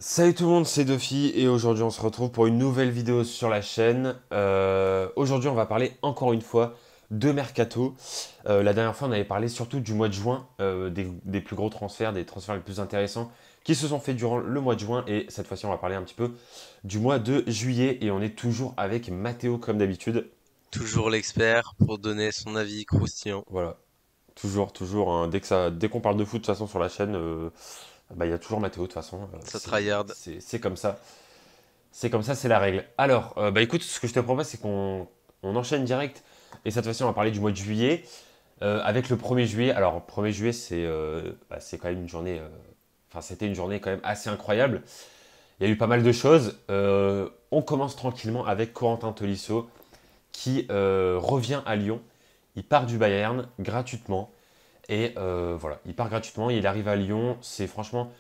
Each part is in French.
Salut tout le monde, c'est Duffy et aujourd'hui on se retrouve pour une nouvelle vidéo sur la chaîne. Aujourd'hui on va parler encore une fois de Mercato. La dernière fois on avait parlé surtout du mois de juin, des plus gros transferts, des transferts les plus intéressants qui se sont faits durant le mois de juin et cette fois-ci on va parler un petit peu du mois de juillet et on est toujours avec Mathéo comme d'habitude. Toujours l'expert pour donner son avis croustillant. Voilà, toujours, hein. Dès qu'on parle de foot de toute façon sur la chaîne, bah, il y a toujours Mathéo de toute façon, Ça tryhard. c'est comme ça. C'est comme ça, c'est la règle. Alors, bah écoute, ce que je te propose, c'est qu'on enchaîne direct. Et cette fois-ci, on va parler du mois de juillet. Avec le 1er juillet. Alors, 1er juillet, c'est quand même une journée. Enfin, c'était une journée quand même assez incroyable. Il y a eu pas mal de choses. On commence tranquillement avec Corentin Tolisso qui revient à Lyon. Il part du Bayern gratuitement. Et voilà, il part gratuitement. Il arrive à Lyon. C'est franchement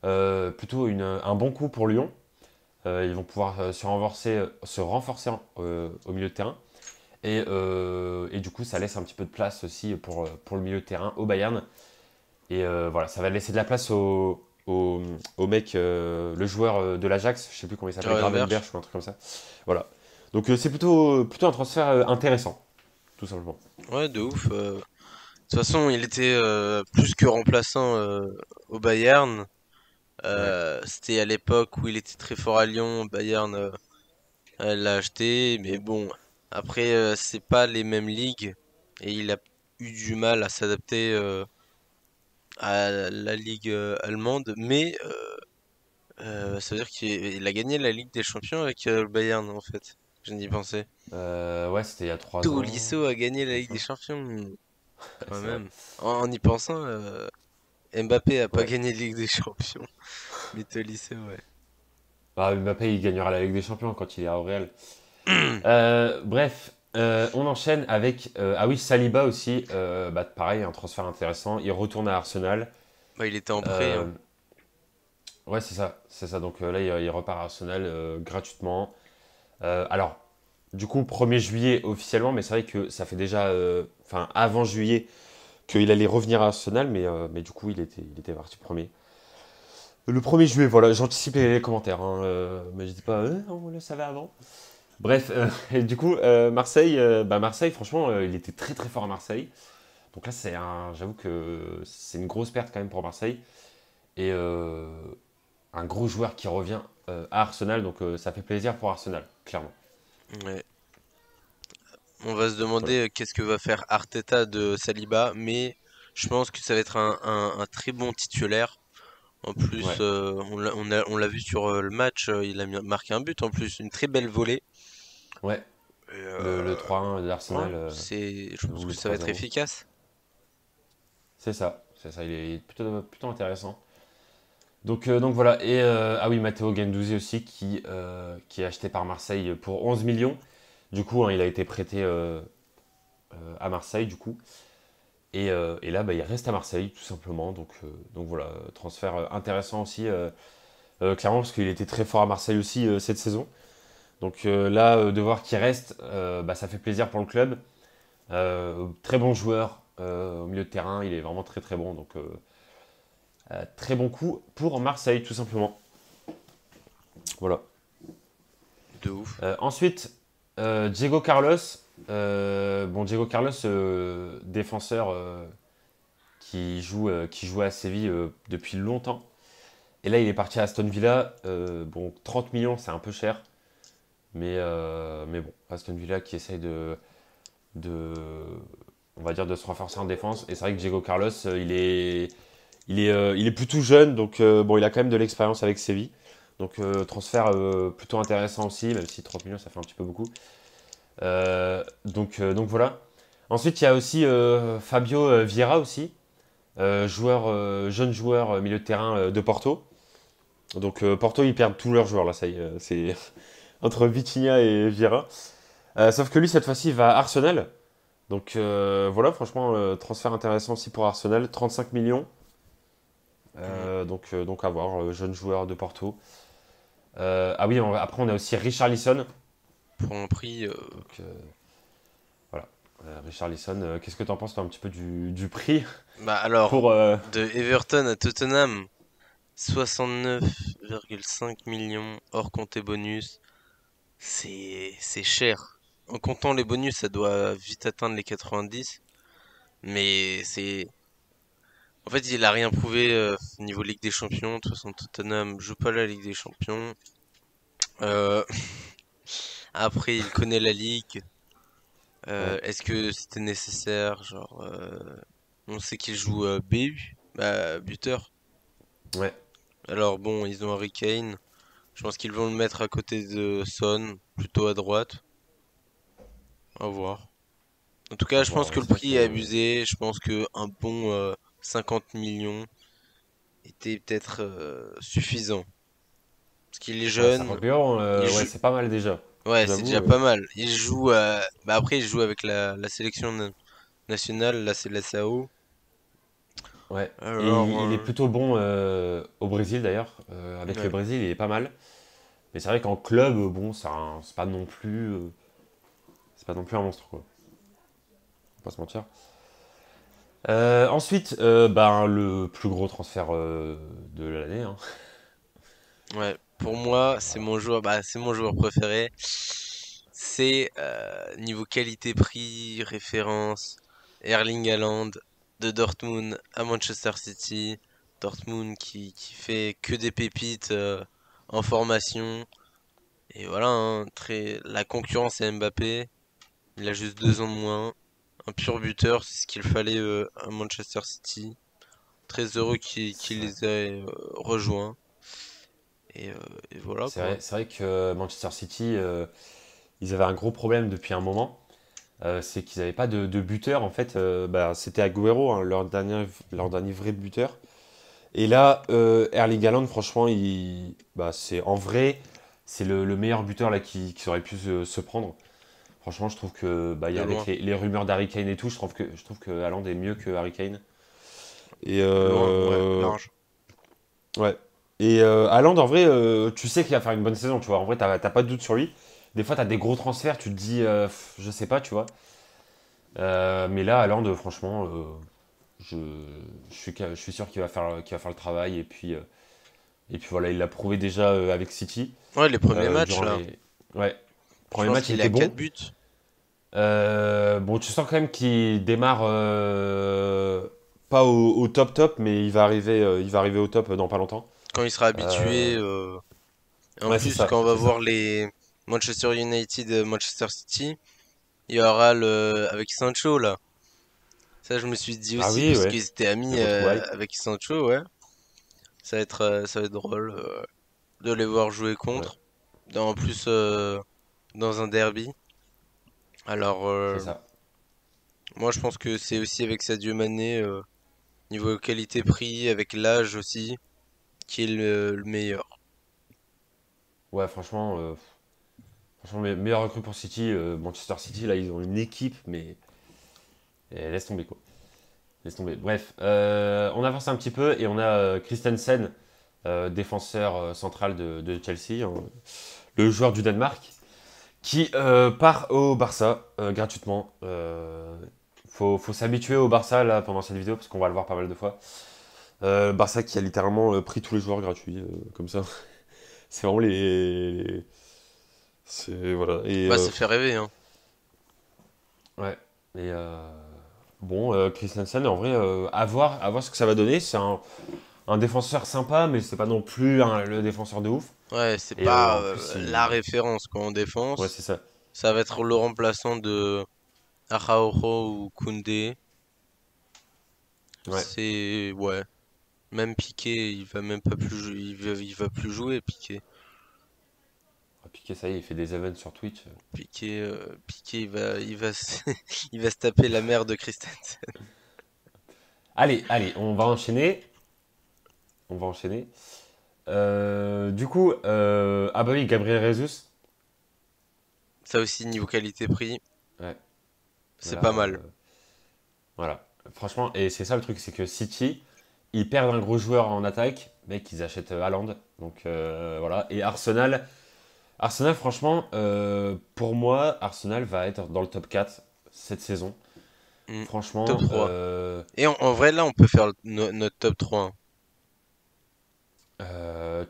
plutôt un bon coup pour Lyon. Ils vont pouvoir se renforcer au milieu de terrain. Et du coup, ça laisse un petit peu de place aussi pour le milieu de terrain au Bayern. Et voilà, ça va laisser de la place au mec, le joueur de l'Ajax, je sais plus comment il s'appelle, Gravenberch Gravenberch. ou un truc comme ça. Voilà. Donc c'est plutôt un transfert intéressant, tout simplement. Ouais, de ouf. De toute façon, il était plus que remplaçant au Bayern. Ouais. C'était à l'époque où il était très fort à Lyon. Bayern l'a acheté, mais bon, après, c'est pas les mêmes ligues. Et il a eu du mal à s'adapter à la ligue allemande. Mais ça veut dire qu'il a gagné la Ligue des Champions avec le Bayern, en fait. Je n'y pensais. Ouais, c'était il y a 3 ans, Tolisso a gagné la comme Ligue ça. des Champions, quand C'est vrai. même. En y pensant, Mbappé a pas Ouais. gagné la Ligue des Champions, mais Tolisso, ouais. Bah, Mbappé, il gagnera la Ligue des Champions quand il est au Real. Bref, on enchaîne avec ah oui, Saliba aussi. Bah, pareil, un transfert intéressant. Il retourne à Arsenal. Bah, il était en prêt, Euh, hein. ouais, c'est ça, c'est ça. Donc là, il repart à Arsenal gratuitement. Alors, du coup, 1er juillet officiellement, mais c'est vrai que ça fait déjà, enfin, avant juillet, qu'il allait revenir à Arsenal, mais du coup, il était parti premier. Le 1er juillet, voilà, j'anticipe les commentaires, hein, mais je dis pas, on le savait avant. Bref, et du coup, Marseille, Marseille, franchement, il était très très fort à Marseille. Donc là, j'avoue que c'est une grosse perte quand même pour Marseille. Et un gros joueur qui revient à Arsenal, donc ça fait plaisir pour Arsenal, clairement. Ouais. On va se Voilà. demander qu'est-ce que va faire Arteta de Saliba, mais je pense que ça va être un très bon titulaire. En plus, Ouais, on l'a vu sur le match, il a marqué un but en plus, une très belle volée. ouais. Et, Le 3-1 de ouais, l'Arsenal, je ou pense que le ça va être 3-0. efficace. C'est ça, c'est ça, il est plutôt intéressant. Donc voilà, et ah oui, Matteo Guendouzi aussi, qui est acheté par Marseille pour 11 millions. Du coup, hein, il a été prêté à Marseille, du coup. Et là, bah, il reste à Marseille, tout simplement. Donc voilà, transfert intéressant aussi, clairement, parce qu'il était très fort à Marseille aussi cette saison. Donc là, de voir qu'il reste, bah, ça fait plaisir pour le club. Très bon joueur au milieu de terrain, il est vraiment très très bon. Donc très bon coup pour Marseille, tout simplement. Voilà. De ouf. Ensuite, Diego Carlos. Bon, Diego Carlos, défenseur qui joue à Séville depuis longtemps. Et là, il est parti à Aston Villa. Bon, 30 millions, c'est un peu cher. Mais bon, Aston Villa qui essaye de, on va dire, de se renforcer en défense. Et c'est vrai que Diego Carlos, il est plutôt jeune. Donc, bon, il a quand même de l'expérience avec Séville. Donc, transfert plutôt intéressant aussi, même si 30 millions, ça fait un petit peu beaucoup. Donc voilà. Ensuite, il y a aussi Fabio Vieira aussi, jeune joueur milieu de terrain de Porto. Donc Porto, ils perdent tous leurs joueurs là, ça y est, c'est entre Vitinha et Vieira. Sauf que lui, cette fois-ci, il va à Arsenal. Donc voilà, franchement, transfert intéressant aussi pour Arsenal, 35 millions. Mm. Donc à voir, jeune joueur de Porto. Ah oui, après on a aussi Richarlison. Pour un prix, Donc voilà, Richarlison, qu'est-ce que tu en penses toi, un petit peu du prix bah alors, pour de Everton à Tottenham, 69,5 millions hors compter bonus. C'est cher. En comptant les bonus, ça doit vite atteindre les 90. Mais c'est. En fait, il a rien prouvé niveau Ligue des Champions. De toute façon, Tottenham joue pas la Ligue des Champions. Euh, Après, il connaît la Ligue. Ouais, Est-ce que c'était nécessaire? Genre, on sait qu'il joue BU, bah, buteur. ouais. Alors bon, ils ont Harry Kane. Je pense qu'ils vont le mettre à côté de Son, plutôt à droite. À voir. En tout cas, À je pense voir, que ouais, le c'est vrai prix est que. abusé. Je pense que un bon 50 millions était peut-être suffisant. Parce qu'il est Ouais, jeune, 50 millions, il ouais, joue. c'est pas mal déjà. Ouais, c'est J'avoue. déjà pas mal. Il joue. Bah après, il joue avec la sélection nationale. Là, c'est la SAO. Ouais. Et Alors, il est plutôt bon au Brésil d'ailleurs. Avec le ouais. Brésil, il est pas mal. Mais c'est vrai qu'en club, bon, c'est pas non plus. C'est pas non plus un monstre, quoi. Faut pas se mentir. Ensuite, ben, le plus gros transfert de l'année, hein. Ouais, pour moi, c'est mon joueur, bah, c'est mon joueur préféré. C'est niveau qualité-prix, référence, Erling Haaland de Dortmund à Manchester City. Dortmund qui fait que des pépites en formation. Et voilà, hein, la concurrence est Mbappé. Il a juste 2 ans de moins. Un pur buteur, c'est ce qu'il fallait à Manchester City. Très heureux qu'il C'est les ait rejoints. Et, euh, et voilà quoi. c'est vrai que Manchester City, ils avaient un gros problème depuis un moment. C'est qu'ils n'avaient pas de buteur, en fait. Bah, c'était Agüero, hein, leur dernier vrai buteur. Et là, Erling Haaland, franchement, bah, c'est en vrai, c'est le meilleur buteur là qui aurait pu se prendre. Franchement, je trouve que bah, De avec loin. les rumeurs d'Harry Kane et tout, je trouve que Haaland est mieux que Harry Kane. Et Loin, ouais, large. ouais. Et Haaland, en vrai, tu sais qu'il va faire une bonne saison, tu vois. En vrai, t'as pas de doute sur lui. Des fois, t'as des gros transferts, tu te dis, je sais pas, tu vois. Mais là, Haaland, franchement, je, je suis sûr qu'il va faire le travail. Et puis voilà, il l'a prouvé déjà avec City. Ouais, les premiers matchs Durant là. les. Ouais. Je Premier pense match, il qu'il est à était 4 bon. buts. Bon, tu sens quand même qu'il démarre pas au top top, mais il va arriver au top dans pas longtemps. Quand il sera habitué. Euh, Et en ouais, c'est plus, ça, quand on va c'est voir ça. les Manchester United, Manchester City, il y aura le avec Sancho là. Ça, je me suis dit Ah aussi oui, parce ouais. qu'ils étaient Les amis retrouvailles. avec Sancho, ouais. Ça va être drôle de les voir jouer Ouais, contre. En plus, dans un derby. Alors, c'est ça. moi, je pense que c'est aussi avec Sadio Mané, niveau qualité-prix, avec l'âge aussi, qui est le meilleur. Ouais, franchement, meilleur recrue pour City. Manchester City, là, ils ont une équipe, mais laisse tomber quoi. Laisse tomber. Bref, on avance un petit peu et on a Christensen, défenseur central de Chelsea, hein, le joueur du Danemark, qui part au Barça gratuitement. Faut s'habituer au Barça là pendant cette vidéo parce qu'on va le voir pas mal de fois. Barça qui a littéralement pris tous les joueurs gratuits comme ça. C'est vraiment c'est voilà et Bah, ça fait rêver, hein. ouais et bon Christensen en vrai à voir ce que ça va donner. C'est un défenseur sympa mais c'est pas non plus le défenseur de ouf. Ouais, c'est Et pas en plus la il référence quoi en ouais défense. c'est ça. Ça va être le remplaçant de Araujo ou Koundé. Ouais. C'est ouais. Même Piqué, il va même pas plus il va plus jouer Piqué. Piqué ça y est il fait des events sur Twitch. Piqué, il va il va se taper la mère de Christensen. Allez, on va enchaîner. On va enchaîner. Du coup, ah bah oui, Gabriel Jesus. Ça aussi niveau qualité-prix, Ouais, c'est là, pas mal. voilà. Franchement, et c'est ça le truc, c'est que City, ils perdent un gros joueur en attaque, mec, ils achètent Haaland. Donc voilà. Et Arsenal, franchement, pour moi, Arsenal va être dans le top 4 cette saison. Hmm. Top Franchement, 3. Et en vrai là, on peut faire notre top 3, hein.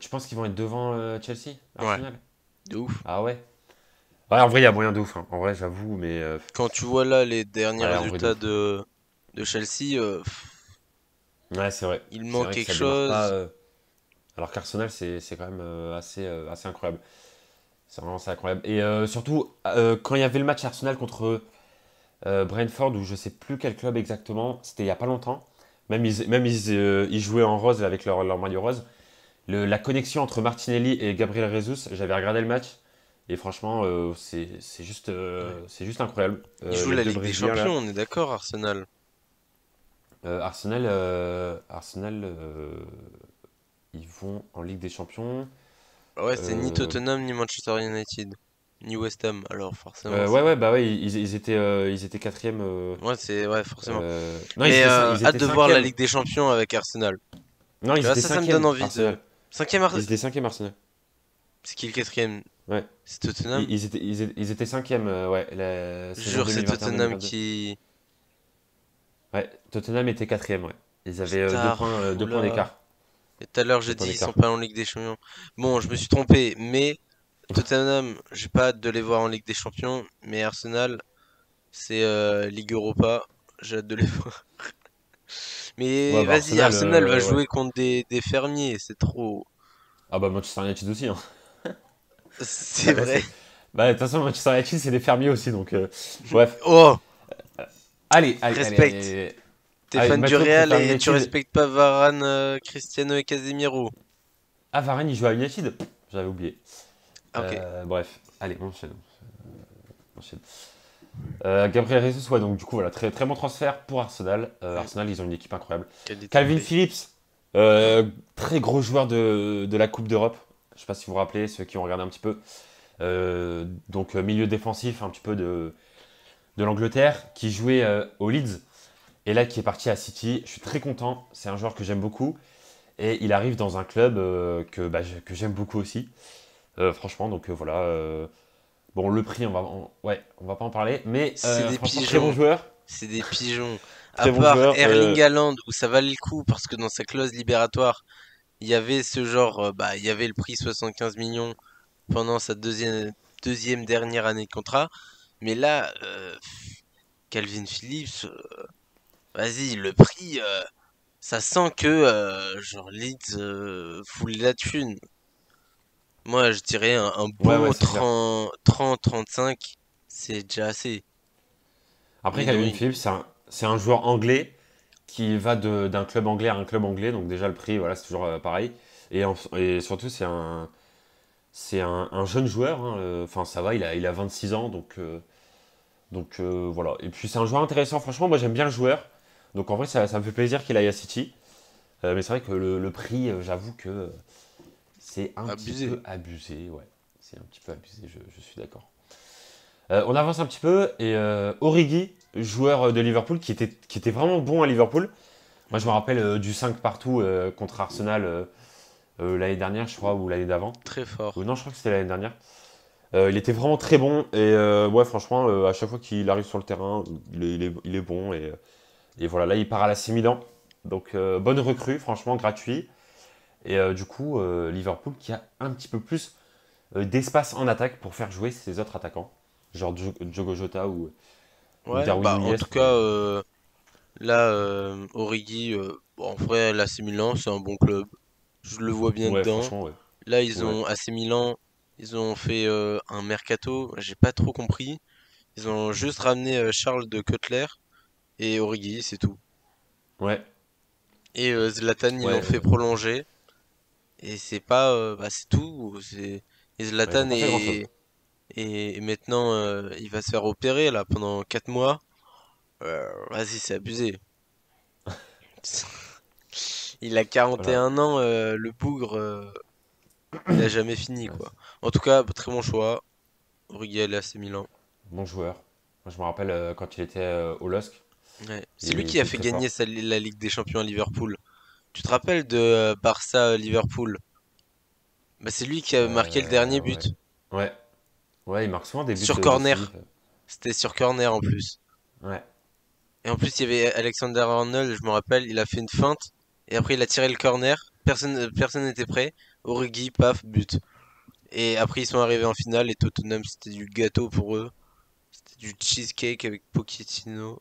Tu penses qu'ils vont être devant Chelsea, Ouais, Arsenal? de ouf. Ah ouais? Ouais, en vrai, il y a moyen de ouf, hein. En vrai, j'avoue, mais Quand tu vois là les derniers ouais, en vrai, de résultats ouf. de Chelsea, Ouais, c'est vrai. il C'est manque vrai que quelque ça démarre pas. chose. Alors qu'Arsenal, c'est quand même assez incroyable. C'est vraiment assez incroyable. Et surtout, quand il y avait le match Arsenal contre Brentford, ou je sais plus quel club exactement, c'était il y a pas longtemps. Ils jouaient en rose avec leur maillot rose. La connexion entre Martinelli et Gabriel Jesus, j'avais regardé le match. Et franchement, Ouais. c'est juste incroyable. Ils jouent Les la deux Ligue des Brésiliens Champions, là. on est d'accord, Arsenal. Arsenal, ils vont en Ligue des Champions. Ah ouais, c'est ni Euh, Tottenham ni Manchester United, ni West Ham. Alors forcément, ouais, c'est. ouais, bah ouais, ils étaient quatrième. Ouais, c'est ouais, forcément. Non, Mais ils hâte étaient de voir la cinquième. Ligue des Champions avec Arsenal. Non, Tu ils vois, étaient ça me donne cinquième, envie de. Arsenal. Cinquième Ils étaient cinquième, Arsenal. C'est qui le quatrième? Ouais. C'est Tottenham? Ils étaient cinquième, ouais, la saison Jure, c'est Tottenham 2021-2022. qui. Ouais, Tottenham était quatrième, ouais. Ils avaient Star, deux points oula. d'écart. Et tout à l'heure, j'ai Deux points dit ils sont d'écart. pas en Ligue des Champions. Bon, je me suis trompé, mais Tottenham, j'ai pas hâte de les voir en Ligue des Champions, mais Arsenal, c'est Ligue Europa. J'ai hâte de les voir. Mais Ouais, bah vas-y, Arsenal, Arsenal va ouais. jouer contre des fermiers, c'est trop. Ah bah Manchester United aussi, hein. C'est vrai. Bah de toute façon, Manchester United, c'est des fermiers aussi, donc bref. Oh, Allez, allez, allez, respecte. allez. T'es Allez, fan du Mathieu Real préfère et tu United. respectes pas Varane, Cristiano et Casemiro. Ah, Varane, il joue à United? Pff, j'avais oublié. Ah, ok. Bref, allez, on enchaîne. On enchaîne. Gabriel Jesus, ouais, donc du coup, voilà, très, très bon transfert pour Arsenal. Hmm, Arsenal, ils ont une équipe incroyable. qualité Calvin paye. Phillips, très gros joueur de la Coupe d'Europe. Je sais pas si vous vous rappelez, ceux qui ont regardé un petit peu. Donc, milieu défensif un petit peu de l'Angleterre, qui jouait au Leeds et là qui est parti à City. Je suis très content, c'est un joueur que j'aime beaucoup. Et il arrive dans un club que j'aime beaucoup aussi. Franchement, donc voilà. Bon, le prix, ouais, on va pas en parler. Mais C'est des franchement, très bon pigeons. joueur. C'est des pigeons. À Très bon part joueur. Erling Haaland, où ça valait le coup parce que dans sa clause libératoire, il y avait ce genre, bah, il y avait le prix 75 millions pendant sa deuxième dernière année de contrat. Mais là, Calvin Phillips, vas-y, le prix, ça sent que genre Leeds fout la thune. Moi, je dirais un Ouais, ouais, bon c'est clair. 30-35, c'est déjà assez. Après, Mais non, Calvin Phillips, c'est un joueur anglais qui va d'un club anglais à un club anglais. Donc déjà, le prix, voilà, c'est toujours pareil. Et surtout, un jeune joueur, hein. Enfin, ça va, il a 26 ans. Donc voilà. Et puis, c'est un joueur intéressant. Franchement, moi, j'aime bien le joueur. Donc en vrai, ça me fait plaisir qu'il aille à City. Mais c'est vrai que le prix, j'avoue que c'est un petit abusé. peu abusé. Ouais, c'est un petit peu abusé, je suis d'accord. On avance un petit peu et Origi, joueur de Liverpool, qui était vraiment bon à Liverpool. Moi, je me Mhm. rappelle du 5 partout contre Arsenal l'année dernière, je crois, ou l'année d'avant. Très Ou fort. non, je crois que c'était l'année dernière. Il était vraiment très bon et ouais, franchement, à chaque fois qu'il arrive sur le terrain, il est bon et voilà, là, il part à l'AC Milan. Donc, bonne recrue, franchement, gratuit. Et du coup, Liverpool qui a un petit peu plus d'espace en attaque pour faire jouer ses autres attaquants, genre Diogo Jota ou Ouais, Darwin bah en Nunez. tout cas, là, Origi, bon, en vrai, l'AC Milan, c'est un bon club. Je le vois bien Ouais, dedans. franchement, ouais. Là, ils Ouais. ont AC Milan, ils ont fait un mercato, j'ai pas trop compris. Ils ont juste ramené Charles de Cutler et Origi, c'est tout. Ouais. Et Zlatan, ils l'ont Ouais. fait prolonger. Et c'est pas, bah, c'est tout. Et Bah, ils ont Zlatan pas fait grand-chose. et maintenant, il va se faire opérer là pendant 4 mois. Vas-y, c'est abusé. Il a Voilà. 41 ans, le bougre, il a jamais fini Ouais, quoi. En tout cas, très bon choix. Origi à l'AC Milan. bon joueur. Moi, je me rappelle quand il était au LOSC, Ouais. C'est lui il qui a était fait très gagner fort. la Ligue des Champions à Liverpool. Tu te rappelles de Barça Liverpool? Bah, c'est lui qui a marqué le dernier Ouais. but. Ouais. Ouais, il marque souvent des buts Sur décisifs. corner. C'était sur corner en plus. Ouais. Et en plus, il y avait Alexander Arnold, je me rappelle, il a fait une feinte. Et après, il a tiré le corner. Personne n'était prêt. Origi, paf, but. Et après, ils sont arrivés en finale et Tottenham, c'était du gâteau pour eux. C'était du cheesecake avec Pochettino.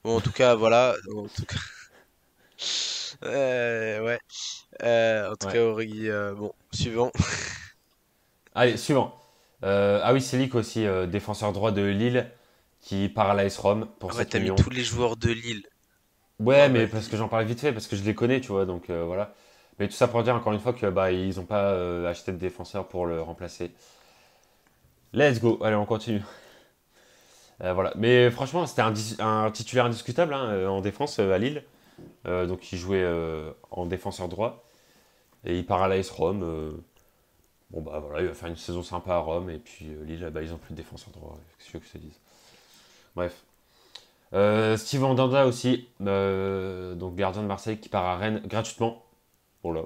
Bon, en tout cas, voilà. En tout cas, ouais. En tout cas, Ouais. Origi, bon, suivant. Allez, suivant. Ah oui, Selic aussi, défenseur droit de Lille, qui part à l'AS Rome pour Ah ouais, 7 t'as mis millions. tous les joueurs de Lille. Ouais, Oh, mais parce que vas-y. j'en parle vite fait, parce que je les connais, tu vois, donc voilà. Mais tout ça pour dire encore une fois que bah ils ont pas acheté de défenseur pour le remplacer. Let's go, allez on continue. Voilà. Mais franchement, c'était un titulaire indiscutable hein, en défense à Lille. Donc il jouait en défenseur droit. Et il part à l'AS Rome. Bon bah voilà, il va faire une saison sympa à Rome. Et puis Lille, bah, ils ont plus de défenseur droit. Qu'est-ce que tu veux que je te dise. Bref. Steve Mandanda aussi, donc gardien de Marseille qui part à Rennes gratuitement. Bon là,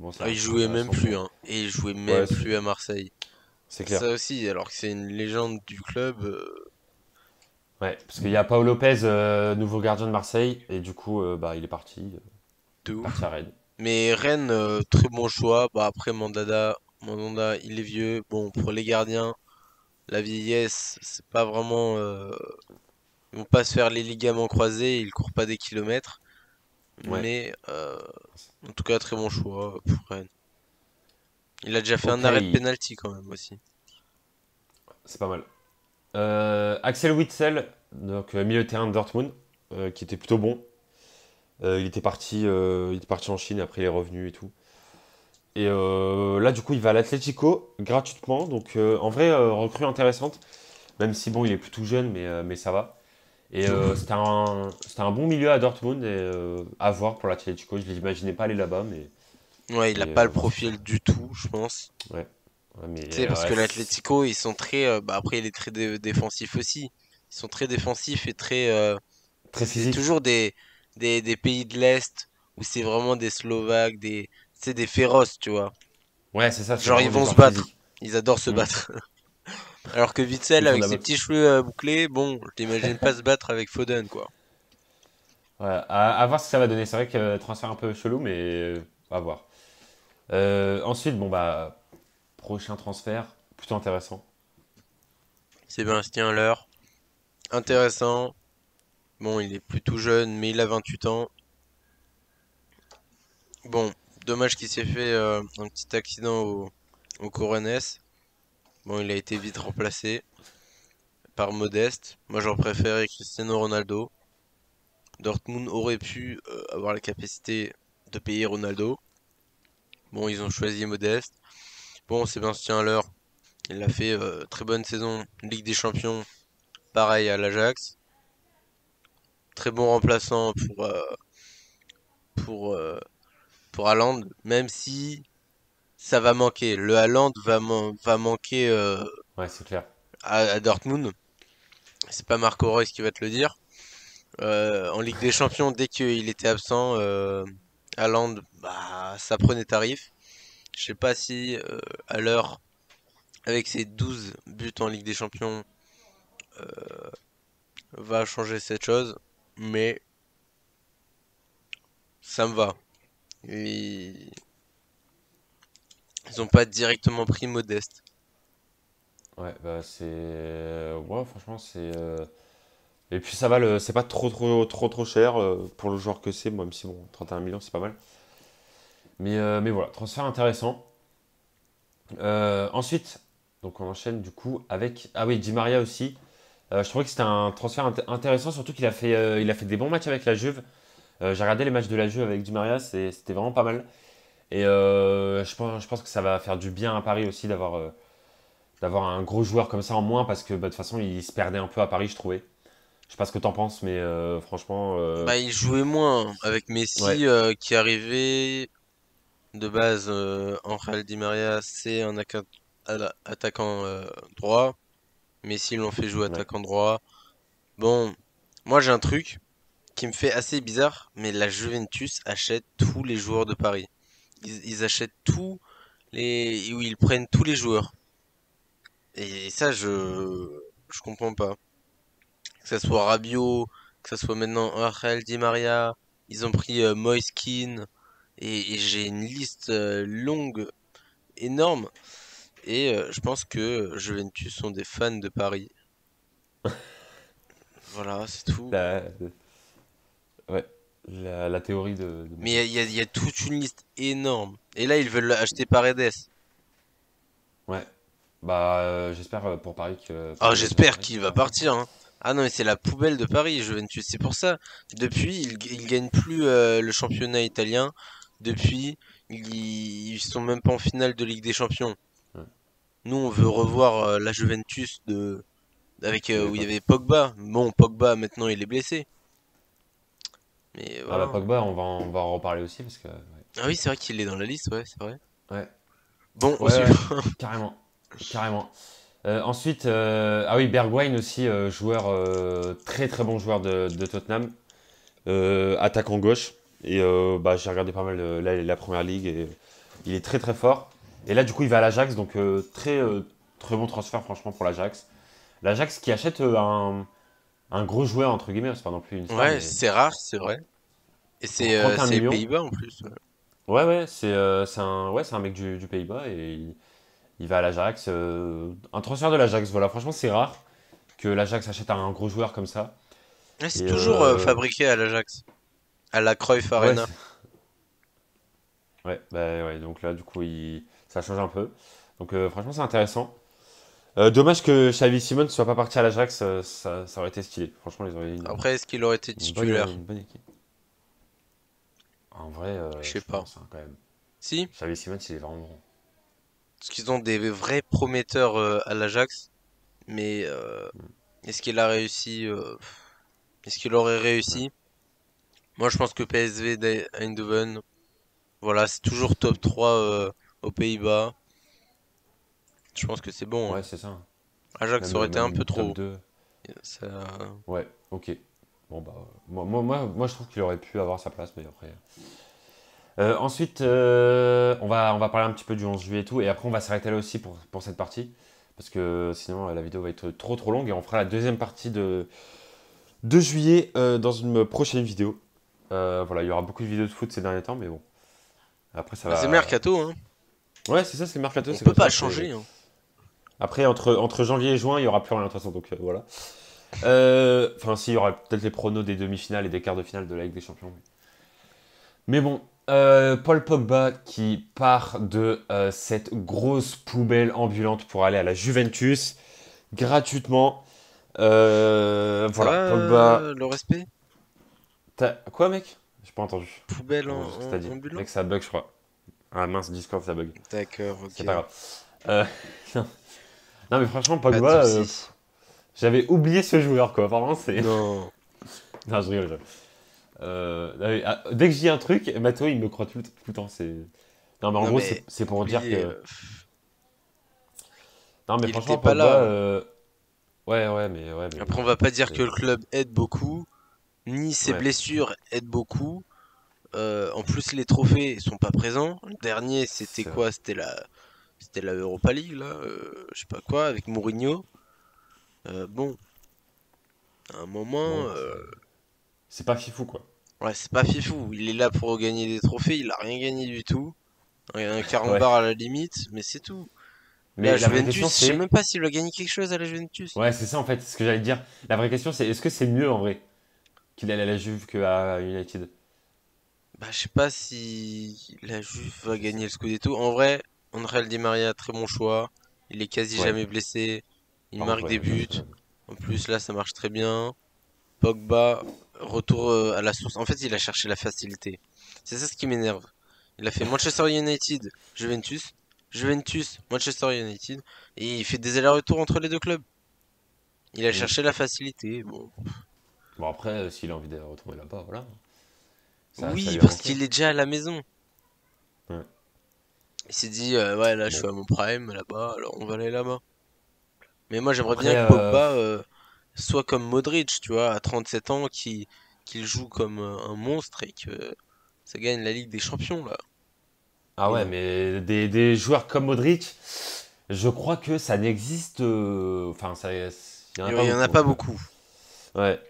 moi Ah, il c'est jouait même intéressant plus, pour. hein. Et il jouait Ouais, même plus à Marseille. c'est clair. Ça aussi, alors que c'est une légende du club, Ouais, parce qu'il y a Paolo Lopez, nouveau gardien de Marseille, et du coup, bah, de parti ouf. à Rennes. Mais Rennes, très bon choix. Bah après Mandanda, il est vieux. Bon, pour les gardiens, la vieillesse, c'est pas vraiment. Ils vont pas se faire les ligaments croisés, ils courent pas des kilomètres. Ouais, Mais en tout cas, très bon choix pour Rennes. Il a déjà fait un ok, arrêt de penalty quand même aussi. c'est pas mal. Axel Witsel, donc milieu de terrain de Dortmund, qui était plutôt bon. Il était parti en Chine, après il est revenu et tout. Et là, du coup, il va à l'Atlético gratuitement. Donc, en vrai, recrue intéressante. Même si, bon, il est plus tout jeune, mais ça va. Et De ouf. c'était un bon milieu à Dortmund. Et à voir pour l'Atlético. Je ne l'imaginais pas aller là-bas. Ouais, il a pas le Voir ce que ça profil du tout, je pense. fait. Ouais. Ouais, Tu sais, parce ouais, que l'Atlético, ils sont très. Bah après, il est très défensif aussi. Ils sont très défensifs et très. très C'est physique. toujours des pays de l'Est où c'est vraiment des Slovaques, c'est des féroces, tu vois. Ouais, c'est ça. C'est Genre, ils vraiment des vont se joueurs battre. physiques. Ils adorent se Hmm. battre. Alors que Ils Witsel, font de avec la ses boxe. petits cheveux bouclés, bon, je t'imagine pas se battre avec Foden, quoi. Ouais, à voir ce que ça va donner. C'est vrai que transfert un peu chelou, mais à voir. Ensuite, bon, bah, prochain transfert. Plutôt intéressant. Sébastien Leur, intéressant. Bon, il est plutôt jeune, mais il a 28 ans. Bon, dommage qu'il s'est fait un petit accident au Coronès. Bon, il a été vite remplacé par Modeste. Moi, j'aurais préféré Cristiano Ronaldo. Dortmund aurait pu avoir la capacité de payer Ronaldo. Bon, ils ont choisi Modeste. Bon, Sébastien Haller, il a fait très bonne saison Ligue des Champions, pareil à l'Ajax. Très bon remplaçant pour, euh, pour Haaland, même si ça va manquer. Le Haaland va manquer Ouais, c'est clair. à Dortmund. C'est pas Marco Reus qui va te le dire. En Ligue des Champions, dès qu'il était absent, Haaland, bah, ça prenait tarif. Je sais pas si à l'heure, avec ses 12 buts en Ligue des Champions, va changer cette chose, mais ça me va. Ils, ils ont pas directement pris Modeste. Ouais, bah, c'est. Ouais, franchement, c'est. Et puis ça va, c'est pas trop cher pour le joueur que c'est, même si bon, 31 millions c'est pas mal. Mais voilà, transfert intéressant. Ensuite, donc on enchaîne du coup avec. Ah oui, Di Maria aussi. Je trouvais que c'était un transfert intéressant, surtout il a fait des bons matchs avec la Juve. J'ai regardé les matchs de la Juve avec Di Maria, c'était vraiment pas mal. Et je pense que ça va faire du bien à Paris aussi d'avoir un gros joueur comme ça en moins, parce que bah, de toute façon, il se perdait un peu à Paris, je trouvais. Je sais pas ce que t'en penses, mais franchement, Bah, il jouait moins avec ouais, Messi qui arrivait de base en Real Di Maria, c'est un attaquant droit. Messi l'ont fait jouer ouais, attaquant droit. Bon, moi j'ai un truc qui me fait assez bizarre, mais la Juventus achète tous les joueurs de Paris. Ils achètent où ils prennent tous les joueurs. Et ça, je comprends pas. Que ça soit Rabiot, que ça soit maintenant Angel Di Maria, ils ont pris Moiskin. Et j'ai une liste longue, énorme. Et je pense que Juventus sont des fans de Paris. Voilà, c'est tout. La, ouais, la théorie de Mais Mathieu. il y a toute une liste énorme. Et là, ils veulent acheter Paredes. Ouais, bah j'espère pour Paris que Ah, Paredes va j'espère partir. qu'il va partir, hein. Ah non, mais c'est la poubelle de Paris, Juventus. C'est pour ça. Depuis, ils gagnent plus le championnat italien. Depuis, ils sont même pas en finale de Ligue des Champions. Ouais. Nous, on veut revoir la Juventus avec De où il y l'époque. avait Pogba. Bon, Pogba maintenant il est blessé. Mais Ah bah voilà. Pogba, on va en reparler aussi parce que Ah oui, c'est vrai qu'il est dans la liste, ouais, c'est vrai. ouais, Bon, au ouais, suivant. ouais, carrément, carrément. Ensuite, ah oui, Bergwijn aussi, joueur très très bon joueur de Tottenham, attaquant gauche. Et bah j'ai regardé pas mal la première ligue et il est très très fort. Et là du coup il va à l'Ajax, donc très bon transfert franchement pour l'Ajax. L'Ajax qui achète un gros joueur entre guillemets, c'est pas non plus une star, Ouais, mais c'est rare, c'est vrai. Et pour 31 c'est les millions. Pays-Bas en plus. Ouais. Ouais, ouais, c'est un mec du Pays-Bas et il va à l'Ajax. Un transfert de l'Ajax, voilà, franchement, c'est rare que l'Ajax achète un gros joueur comme ça. Ouais, c'est Et toujours fabriqué à l'Ajax, à la Cruyff ouais, Arena. ouais, bah, ouais, donc là, du coup, ça change un peu. Donc, franchement, c'est intéressant. Dommage que Xavi Simons ne soit pas parti à l'Ajax, ça aurait été stylé. Franchement, ils auraient Après, est-ce qu'il aurait été titulaire? une bonne équipe. En vrai, Je sais je pas. pense hein, quand même. Si, Xavi Simons, il est vraiment bon. parce qu'ils ont des vrais prometteurs à l'Ajax, mais est-ce qu'il a réussi est-ce qu'il aurait Ouais, réussi? Moi, je pense que PSV Eindhoven, voilà, c'est toujours top 3 aux Pays-Bas. Je pense que c'est bon, hein. ouais, c'est ça, hein. Ajax aurait été un peu Même top trop. 2. Ça... Ouais, ok. Bon, bah, moi, je trouve qu'il aurait pu avoir sa place, mais après. Ensuite, on va parler un petit peu du 11 juillet et tout, et après on va s'arrêter là aussi pour cette partie, parce que sinon la vidéo va être trop trop longue, et on fera la deuxième partie de juillet dans une prochaine vidéo. Voilà, il y aura beaucoup de vidéos de foot ces derniers temps, mais bon, après ça Bah, c'est va... mercato, hein. Ouais, c'est ça, c'est mercato, On c'est peut comme pas ça. C'est... changer, hein. Après, entre janvier et juin, il y aura plus rien de toute façon, donc voilà. Enfin, si, il y aura peut-être les pronos des demi-finales et des quarts de finale de la Ligue des Champions. Mais bon, Paul Pogba qui part de cette grosse poubelle ambulante pour aller à la Juventus gratuitement. Ça va Voilà, Pogba. le respect? Quoi, mec? J'ai pas entendu. Poubelle J'ai pas entendu ce que t'as dit. ambulant? Mec, ça bug, je crois. Ah mince, Discord, ça bug. D'accord, C'est ok. pas grave. Euh, non, mais franchement, Pas de Pogba, soucis. j'avais oublié ce joueur, quoi. Apparemment, c'est. Non. Non, je rigole. Non, mais, dès que je dis un truc, Mathéo, il me croit tout le temps. Non, mais en Non gros, mais c'est pour dire oublié. que. Non, mais Il était franchement, pas Pogba, là. ouais, mais Après, on va pas dire que c'est- le club aide beaucoup, ni ses ouais, blessures aident beaucoup. En plus, les trophées sont pas présents. Le dernier, c'était c'est vrai. quoi? C'était la Europa League, là. Je sais pas quoi, avec Mourinho. Bon, à un moment, Bon, c'est pas fifou, quoi. ouais, c'est pas fifou. Il est là pour gagner des trophées. Il a rien gagné du tout. Un Ouais. carambar à la limite, mais c'est tout. La Mais la vraie question, Juventus, je sais c'est. même pas s'il a gagné quelque chose à la Juventus. Ouais, c'est ça, en fait, ce que j'allais te dire. La vraie question, c'est est-ce que c'est mieux, en vrai, qu'il aille à la Juve qu'à United? Bah, je sais pas si la Juve va gagner le Scudetto. En vrai, André Di Maria, très bon choix. Il est quasi Ouais. jamais blessé. Il Par contre, marque des ouais, j'avoue buts. que. En plus, là, ça marche très bien. Pogba, retour à la source. En fait, il a cherché la facilité. C'est ça ce qui m'énerve. Il a fait Manchester United, Juventus, Juventus, Manchester United, et il fait des allers-retours entre les deux clubs. Il a Hmm. cherché la facilité. Bon, Bon, après, s'il a envie de retourner là-bas, voilà. Ça oui, lui a parce manqué. qu'il est déjà à la maison. Ouais. Il s'est dit, ouais, là, je Bon. suis à mon prime là-bas, alors on va aller là-bas. Mais moi, j'aimerais bien Après, que Pogba soit comme Modric, tu vois, à 37 ans, qu'il joue comme un monstre et que ça gagne la Ligue des Champions, là. ah Mais ouais, non. mais des joueurs comme Modric, je crois que ça n'existe. Enfin, il y en a pas Il y en a beaucoup en pas tout cas. beaucoup. Ouais,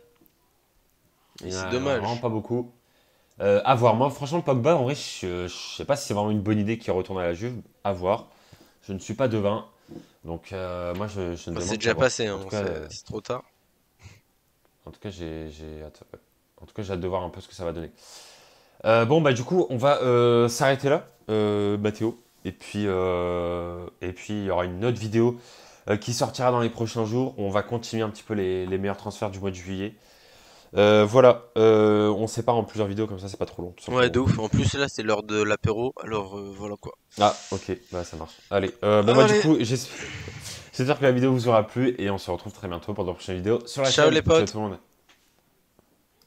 Et c'est il y en a vraiment dommage. pas beaucoup. À voir. Moi, franchement, Pogba, en vrai, je sais pas si c'est vraiment une bonne idée qu'il retourne à la Juve. À voir. Je ne suis pas devin. Donc, moi, je ne Bah, c'est demande qu'à déjà voir. passé, hein, c'est trop tard. En tout cas, attends, ouais. En tout cas, j'ai hâte de voir un peu ce que ça va donner. Bon, bah, du coup, on va s'arrêter là, Mathéo. Et puis, il y aura une autre vidéo qui sortira dans les prochains jours. On va continuer un petit peu les meilleurs transferts du mois de juillet. Voilà, on sépare en plusieurs vidéos, comme ça, c'est pas trop long, tout Ouais, de simplement. ouf. En plus, là, c'est l'heure de l'apéro, alors voilà quoi. Ah, ok, bah, ça marche. Allez, bon, bah, du Allez, coup, j'espère que la vidéo vous aura plu et on se retrouve très bientôt pour de prochaines vidéos sur la ciao chaîne. les Ciao potes! tout le monde.